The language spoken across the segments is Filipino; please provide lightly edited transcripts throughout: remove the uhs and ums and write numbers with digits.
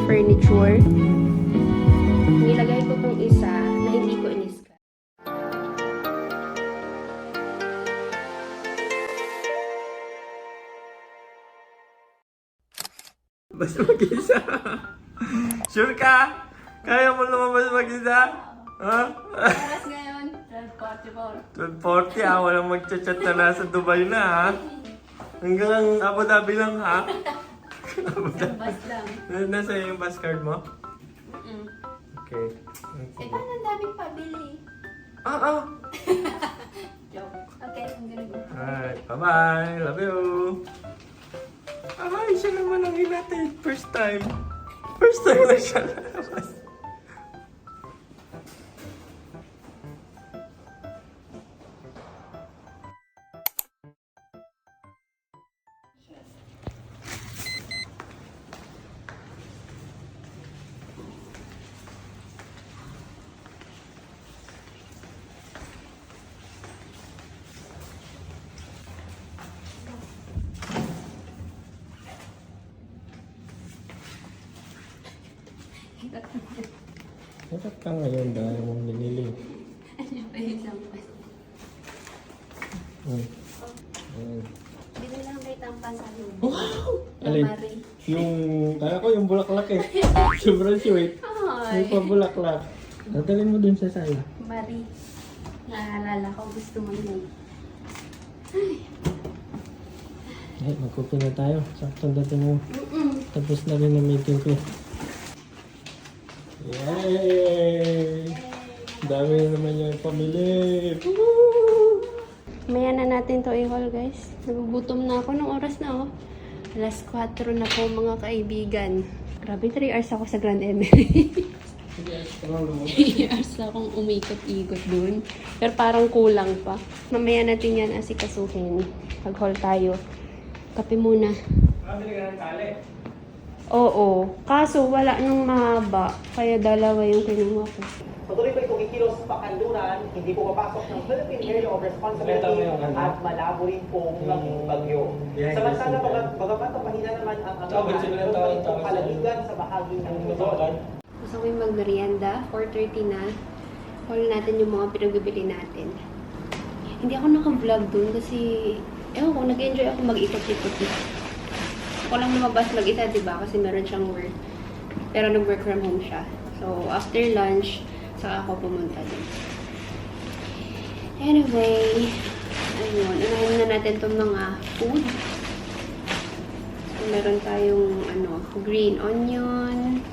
furniture. Nilagay ko tong isa na hindi ko iniskat. Basta mag-isa. Sure ka? Kaya mo lumabas mag-isa? Ha? Oras ngayon, 12:44. 12:40 walang mag-chat na nasa Dubai na ha? Hanggang Abu Dhabi lang ha? Bus lang. Nasa yung bus card mo? Okay. Eh, paano ang daming pabili? Joke. Okay, I'm gonna go. Alright, bye-bye. Love you. Ay, siya naman ang hinatid. First time. First time na siya lalabas. Dapat ka ngayon dahil mong ninili. Ano ba yung tampan? Bili lang may tampan sa loob. Wow! Alin? Marie. Yung, kaya ko yung bulaklak eh. Sobrang sweet. Ay. Yung pabulaklak. Dadalhin mo dun sa sala. Marie. Naalala ko, gusto mo yun. Ay, magkupi na tayo. Sakto dating mo. Tapos na rin ang meeting ko. Yay! Dami na naman yung pamili. Maya na natin to i-haul guys. Nagugutom na ako ng oras na oh. Alas 4 na po mga kaibigan. Grabe, 3 hours ako sa Grand Emirates. 3 hours akong umikot-ikot dun. Pero parang kulang pa. Mamaya natin yan asikasuhin. Pag-haul tayo. Kape muna. Pabili ka ng tali. Oo. Kaso wala nung mahaba. Kaya dalawa yung kinuha ko. Patuloy pa itong ikilos sa pakanluran, hindi po papasok ng Philippine Area of Responsibility at malabo rin pong maging bagyo. Samantala, bagamat mahina naman ang meron pa rin pong kalaligan sa bahagi ng Luzon. Gusto ko yung magmerienda. 4:30 na. Haul natin yung mga pinagbibili natin. Hindi ako naka-vlog dun kasi ewan ko, nag-enjoy ako mag-ikot-ikot. Ako lang lumabas mag-isa, diba? Kasi meron siyang work. Pero nag-work from home siya. So, after lunch, saka ako pumunta din. Anyway, ayun. Unahin na natin itong mga food. So, meron tayong green onion,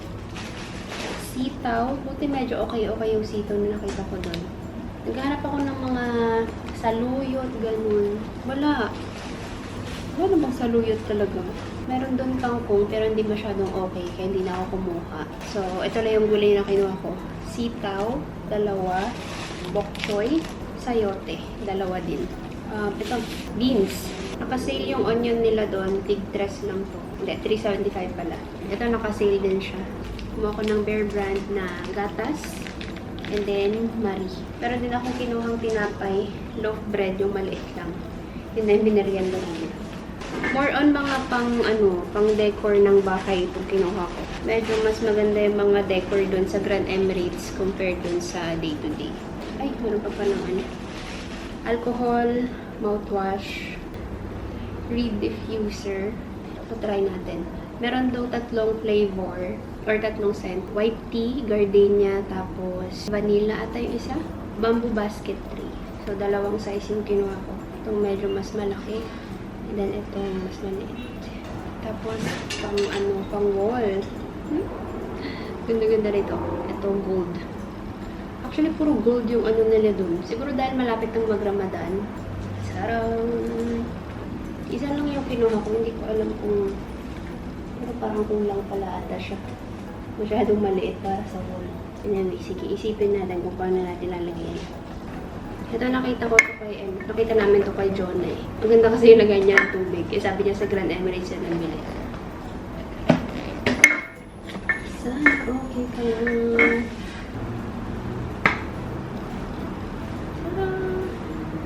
sitaw. Buti medyo okay yung sitaw na nakita ko doon. Naghanap ako ng mga saluyot, ganun. Wala. Wala namang saluyot talaga. Meron doon kangkong pero hindi masyadong okay kaya hindi na ako kumuha. So, ito lang yung gulay na kinuha ko. Sitaw, 2. Bok choy, sayote, 2 din. Ito, beans. Nakasale yung onion nila doon. Tig 3 lang to. Hindi, 3.75 pala. Ito, nakasale din siya. Kumuha ko ng Bear Brand na gatas. And then, Marie. Pero din ako kinuhang tinapay. Loaf bread, yung maliit lang. And then, binarihan lang nila. More on mga pang decor ng bahay itong kinuha ko. Medyo mas maganda yung mga decor dun sa Grand Emirates compared dun sa day-to-day. Ay, meron pa ng alcohol, mouthwash, reed diffuser. Ito, try natin. Meron daw 3 flavor or 3 scent. White tea, gardenia, tapos vanilla ata yung isa. Bamboo basket tree. So, 2 size yung kinuha ko. Itong medyo mas malaki. And then, itong mas maliit. Tapos, pang wall. Ganda-ganda rito. Ito, gold. Actually, puro gold yung nila dun. Siguro dahil malapit ng mag-Ramadan. Sarang! Isa lang yung kinuha ko. Hindi ko alam kung pero parang kulang pala ata siya. Masyadong maliit para sa wall. Anyway, sige, isipin natin kung paano natin lalagyan. Ito nakita ko ito kay nakita namin ito kay John eh. Ang ganda kasi yung lagay niya ng tubig. Eh, sabi niya sa Grand Emirates yan nabili. Sana okay ka lang.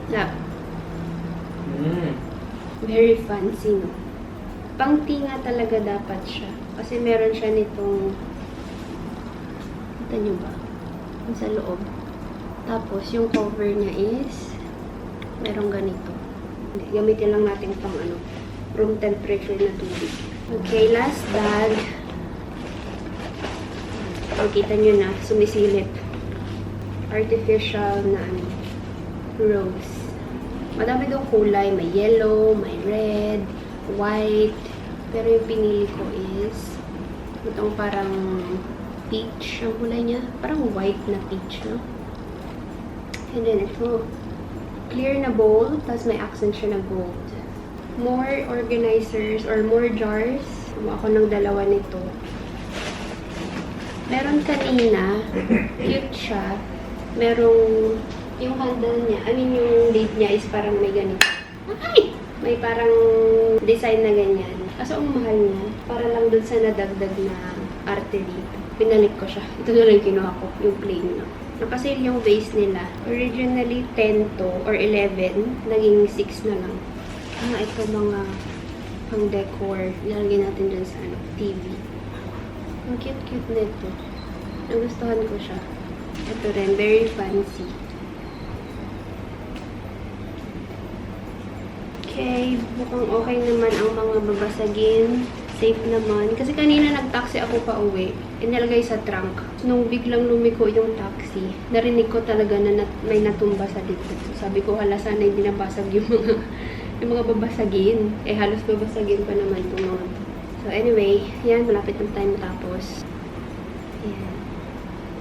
Yeah. Very fancy, no? Pang-tinga talaga dapat siya. Kasi meron siya nitong, kita nyo ba? Yung sa loob. Tapos, yung cover niya is, merong ganito. Gamitin lang natin pang room temperature na tubig. Okay, last bag. Makita nyo na, sumisilip. Artificial na rose. Madami daw kulay. May yellow, may red, white. Pero yung pinili ko is itong parang peach ang kulay niya. Parang white na peach, no? And then ito, clear na bowl, tapos may accent siya na gold. More organizers or more jars. Kumuha ako ng dalawa nito. Meron kanina, cute siya. Merong, yung handle niya, yung lid niya is parang may ganito. Ay! May parang design na ganyan. Kaso ang mahal niya, para lang dun sa nadagdag na arte dito. Pinalik ko siya. Ito na lang kinuha ko, yung plain na. Napasale yung vase nila. Originally 10 to, or 11, naging 6 na lang. Ito mga pang decor. Ilalagay natin dun sa TV. Ang cute-cute nito. Nagustuhan ko siya. Ito rin, very fancy. Okay, mukhang okay naman ang mga babasagin. Safe naman. Kasi kanina nag-taxi ako pa uwi. Inilagay sa trunk. Nung biglang lumiko yung taxi, narinig ko talaga na may natumba sa likod. So, sabi ko, hala, sana hindi nabasag yung mga babasagin. Halos babasagin pa naman itong mga. So, anyway, yan. Malapit na tayo matapos. Yan.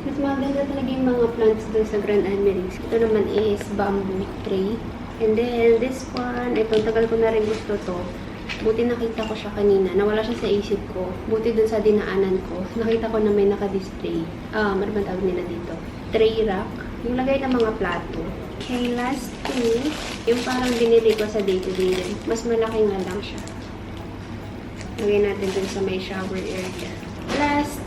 Mas maganda talaga yung mga plants doon sa Grand Emirates. Ito naman is bamboo tray. And then, this one, ito, tagal ko na rin gusto to. Buti nakita ko siya kanina. Nawala siya sa isip ko. Buti dun sa dinaanan ko. Nakita ko na may naka-display. Ano ba tawag nila dito? Tray rack. Yung lagay ng mga plato. Okay, last two. Yung parang binili ko sa day-to-day rin. Mas malaki nga lang siya. Lagay natin dun sa may shower area. Last,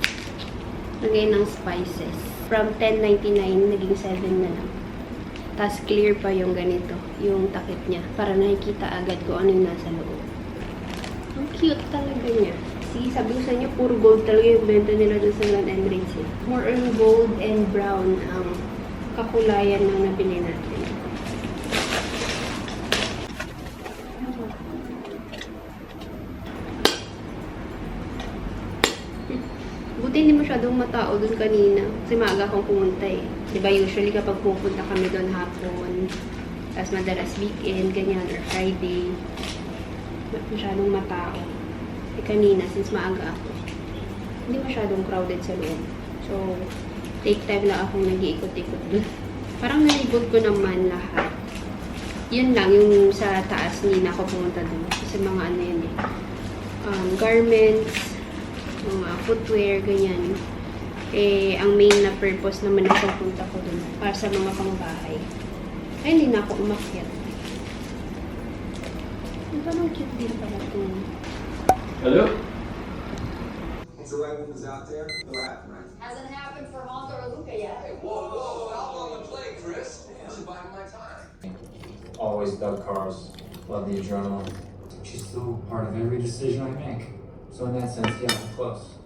lagay ng spices. From $10.99, naging 7 na lang. Tapos clear pa yung ganito, yung takip niya. Para nakikita agad kung ano yung nasa loob. Ang cute talaga niya. See, sabi ko sa inyo, puro gold talaga yung benta nila doon sa Grand Emirates. More on gold and brown ang kakulayan na nabili natin. Buti hindi masyadong matao doon kanina. Kasi maaga akong pumunta eh. Diba usually kapag pupunta kami doon hapon, tapos madalas weekend, ganyan, or Friday, masyadong matao. Eh kanina, since maaga ako, hindi masyadong crowded sa loob. So, take time lang akong nag-iikot-ikot doon. Parang nalibot ko naman lahat. Yun lang, yung sa taas, hindi na ako pumunta doon. Kasi mga ano yun eh. Garments, mga footwear, ganyan. Ang main na purpose naman na punta ko dun para sa mga pangbahay. Ay, hindi na ako umakyat. Parang cute din pala ito. Hello? So everyone was out there, no happened, right? Hasn't happened for Honda or Luca yet. Whoa, I'm on the plane, Chris. This is buying my time. Always dug cars. Love the adrenaline. She's still part of every decision I make. So in that sense, yeah, I'm close.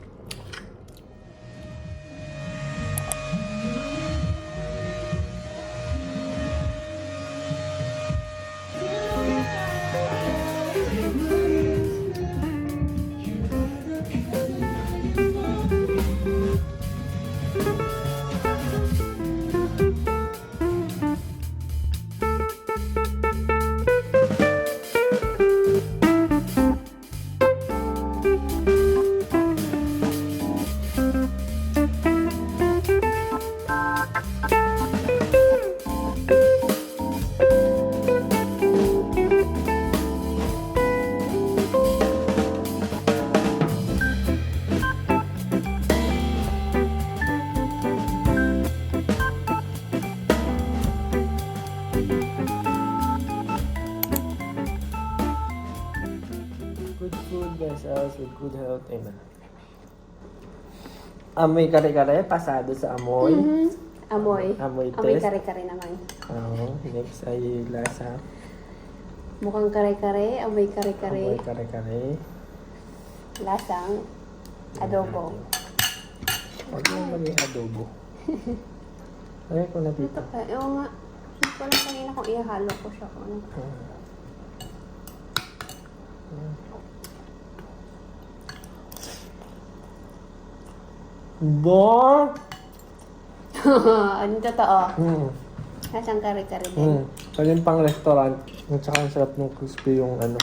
Good food vessels with good health. Amen. Amoy kare-kare, pasado sa amoy. Amoy. Amoy Amoy test. kare-kare naman. Oo, next ay lasa. Mukhang kare-kare, amoy kare-kare. Amoy kare-kare. lasang adobo. Huwag mo maging adobo. Ay, ko na Ito dito. pa, nga. Hindi ko lang kanina kung ihalo ko siya kung ano. Bon! Ano totoo? Lasang kare-kare din. Pwede pang restaurant. At saka ang sarap ng crispy yung ano.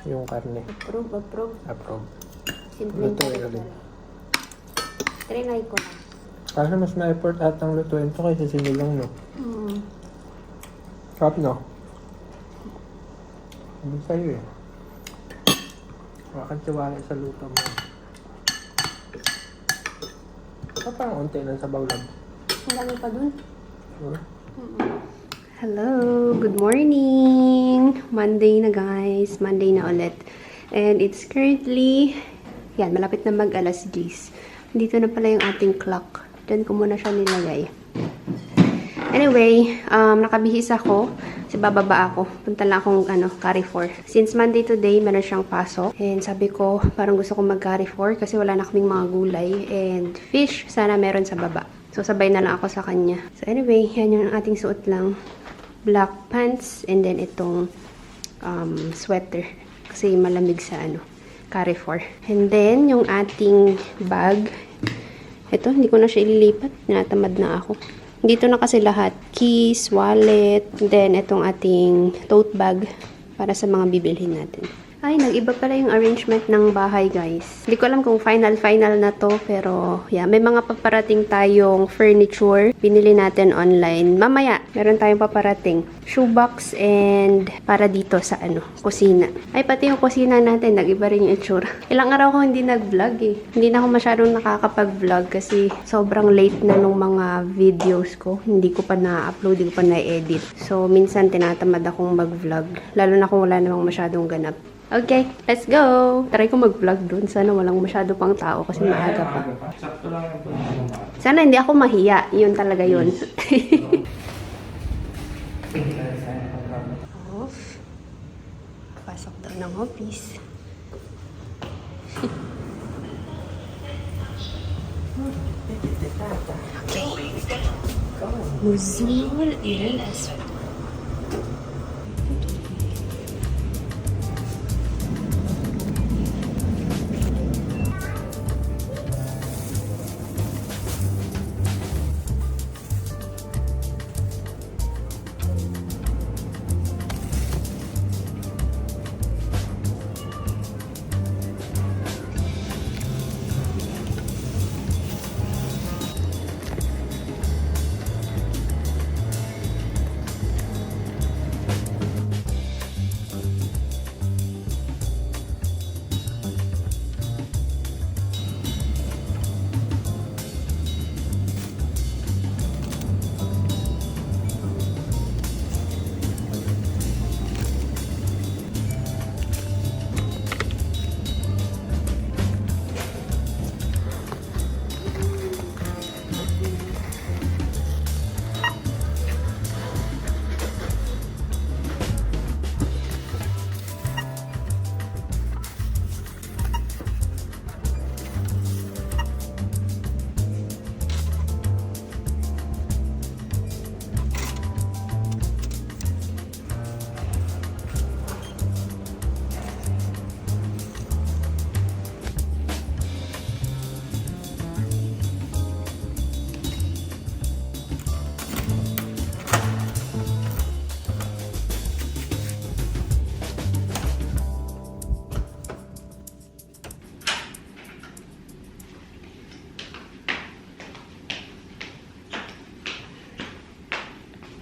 Yung karne. Approve. Approve. Simple Luto ulit. Trinay ko na. Kasi mas na-effort atang lutuin to kaysa sinilang, no? Sarap, no? Hindi sa'yo eh. Wala kang tiwala sa luto mo. Ito parang unti lang sa bawlab. Ang dami pa dun. Sure? Hello! Good morning! Monday na guys. Monday na ulit. And it's currently, yan, malapit na mag alas 10. Dito na pala yung ating clock. Diyan ko muna siya nilagay. Anyway, nakabihis ako. Kasi bababa ako. Punta lang akong Carrefour. Since Monday today, meron siyang pasok. And sabi ko, parang gusto ko mag-Carrefour kasi wala na kaming mga gulay. And fish, sana meron sa baba. So, sabay na lang ako sa kanya. So, anyway, yan yung ating suot lang. Black pants and then itong sweater. Kasi malamig sa Carrefour. And then, yung ating bag. Ito, hindi ko na siya ililipat. Natamad na ako. Dito na kasi lahat. Keys, wallet, then itong ating tote bag para sa mga bibilhin natin. Ay, nag-iba pala yung arrangement ng bahay, guys. Hindi ko alam kung final na to, pero yeah, may mga paparating tayong furniture. Pinili natin online. Mamaya, meron tayong paparating shoebox and para dito sa kusina. Ay, pati yung kusina natin, nag-iba rin yung itsura. Ilang araw ko hindi nag-vlog eh. Hindi na ako masyadong nakakapag-vlog kasi sobrang late na nung mga videos ko. Hindi ko pa na-upload, hindi ko pa na-edit. So, minsan tinatamad akong mag-vlog. Lalo na kung wala namang masyadong ganap. Okay, let's go! Try ko mag-vlog dun. Sana walang masyado pang tao kasi maaga pa. Sakto lang yung Sana hindi ako mahiya. Yun talaga yun. Off. Pasok daw ng office. Okay. Muzul ilal aswad.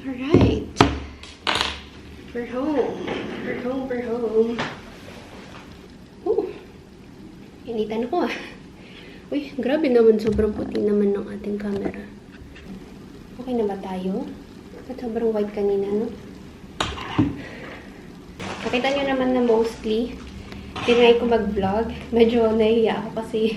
Alright. We're home. We're home. Oh. Initan ako ah. Uy, grabe naman. Sobrang puti naman ng ating camera. Okay na ba tayo? At sobrang white kanina, no? Nakita nyo naman na mostly, tinry ko mag-vlog. Medyo nahiya ako kasi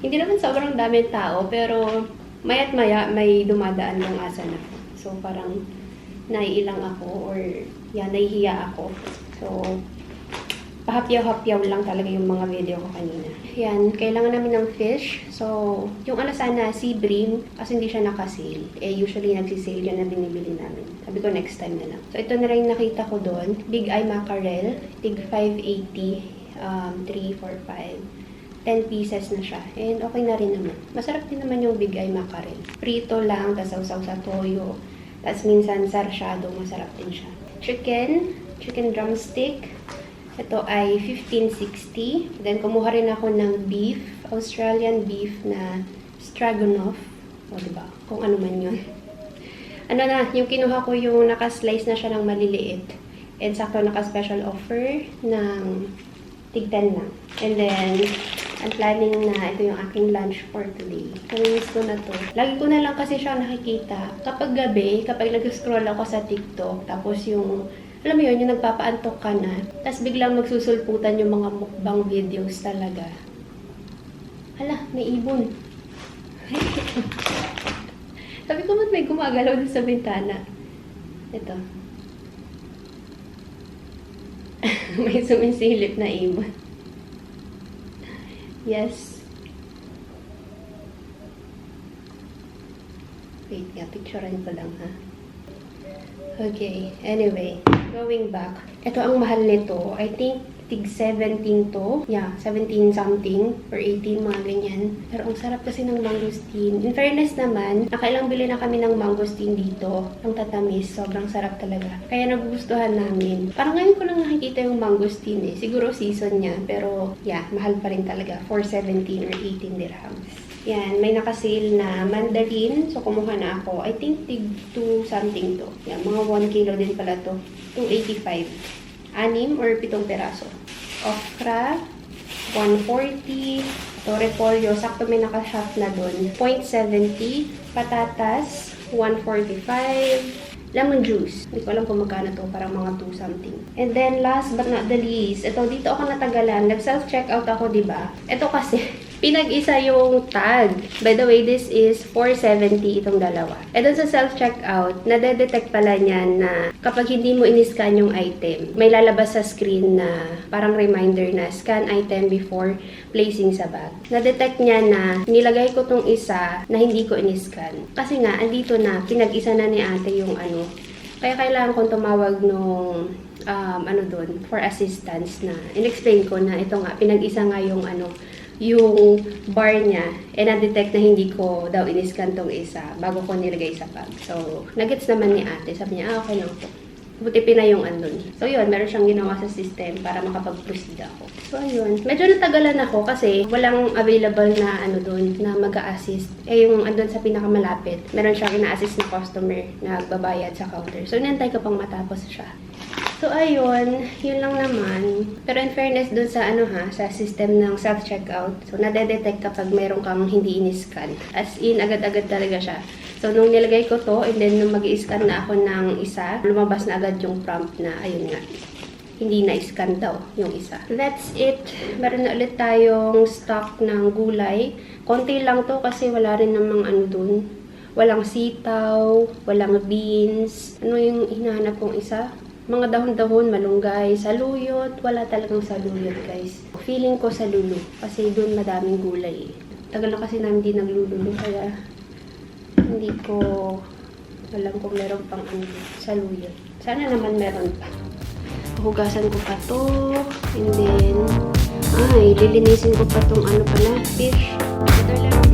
hindi naman sobrang dami tao, pero maya't maya may dumadaan ng asa na. So, parang naiilang ako or nahihiya ako. So, pahapyaw-hapyaw lang talaga yung mga video ko kanina. Yan, kailangan namin ng fish. So, yung sana sea bream, kasi hindi siya nakasale. Usually nagsisale yan na binibili namin. Sabi ko next time na lang. So, ito na rin nakita ko doon. Big eye mackerel, tig 580, 3, 4, 5. 10 pieces na siya. And okay na rin naman. Masarap din naman yung big eye mackerel. Prito lang, tas sausaw sa toyo. Tas minsan sarsyado, masarap din siya. Chicken drumstick. Ito ay 1560. Then, kumuha rin ako ng beef. Australian beef na stroganoff. O, diba? Kung ano man yun. Ano na, yung kinuha ko yung naka-slice na siya ng maliliit. And sakto naka-special offer ng tig 10 lang. And then, I'm planning na ito yung aking lunch for today. Namiss ko na to. Lagi ko na lang kasi siya nakikita. Kapag gabi, kapag nag-scroll ako sa TikTok, tapos yung alam mo yun, yung nagpapaantok ka na, tapos biglang magsusulputan yung mga mukbang videos talaga. Hala, may ibon. Sabi ko, ba't may gumagalaw dun sa bintana? Ito. May sumisilip na ibon. Yes. Wait nga, picturean ko lang ha. Okay, anyway, going back. Ito ang mahal nito. I think tig 17 to. Yeah, 17 something or 18, mga ganyan. Pero ang sarap kasi ng mangosteen. In fairness naman, nakailang bili na kami ng mangosteen dito. Ang tatamis, sobrang sarap talaga. Kaya nagugustuhan namin. Parang ngayon ko lang nakikita yung mangosteen eh. Siguro season niya, pero yeah, mahal pa rin talaga. 417 or 18 dirhams. Yan, may nakasale na mandarin. So, kumuha na ako. I think tig 2 something to. Yan, mga 1 kilo din pala to. 285. 6 or 7 peraso. Okra, 140. Ito, repolyo. Sakto may naka-half na dun. 0.70. Patatas, 145. Lemon juice. Hindi ko alam kung magkano to. Parang mga 2 something. And then, last but not the least, ito, dito ako natagalan. Nag-self-checkout ako, diba? Ito kasi, pinag-isa yung tag. By the way, this is 470 itong dalawa. E doon sa self-checkout, nade-detect pala niyan na kapag hindi mo in-scan yung item, may lalabas sa screen na parang reminder na scan item before placing sa bag. Na-detect niya na nilagay ko tong isa na hindi ko in-scan. Kasi nga, andito na, pinag-isa na ni ate yung ano. Kaya kailangan kong tumawag nung doon for assistance na in-explain ko na ito nga, pinag-isa nga yung yung bar niya, na-detect na hindi ko daw in-scan tong isa bago ko nilagay sa bag. So, nagets naman ni ate. Sabi niya, okay lang po. Buti na yung andun. So, yun, meron siyang ginawa sa system para makapag-proceed ako. So, ayun. Medyo natagalan ako kasi walang available na doon na mag-a-assist. Yung andun sa pinakamalapit, meron siyang ina-assist na customer na magbabayad sa counter. So, inantay ko pang matapos siya. So, ayun. Yun lang naman. Pero in fairness dun sa sa system ng self-checkout. So, nade-detect kapag meron kang hindi in-scan. As in, agad-agad talaga siya. So, nung nilagay ko to, and then nung mag-i-scan na ako ng isa, lumabas na agad yung prompt na, ayun nga, hindi na-scan daw yung isa. That's it. Meron na ulit tayong stock ng gulay. Konti lang to kasi wala rin namang dun. Walang sitaw, walang beans. Ano yung hinahanap kong isa? Mga dahon-dahon, malunggay, saluyot. Wala talagang saluyot, guys. Feeling ko salulo. Kasi doon madaming gulay. Tagal na kasi namin di naglululo. Kaya hindi ko alam kung meron pang saluyot. Sana naman meron pa. Hugasan ko pa to. And then, lilinisin ko pa tong fish. Ito lang.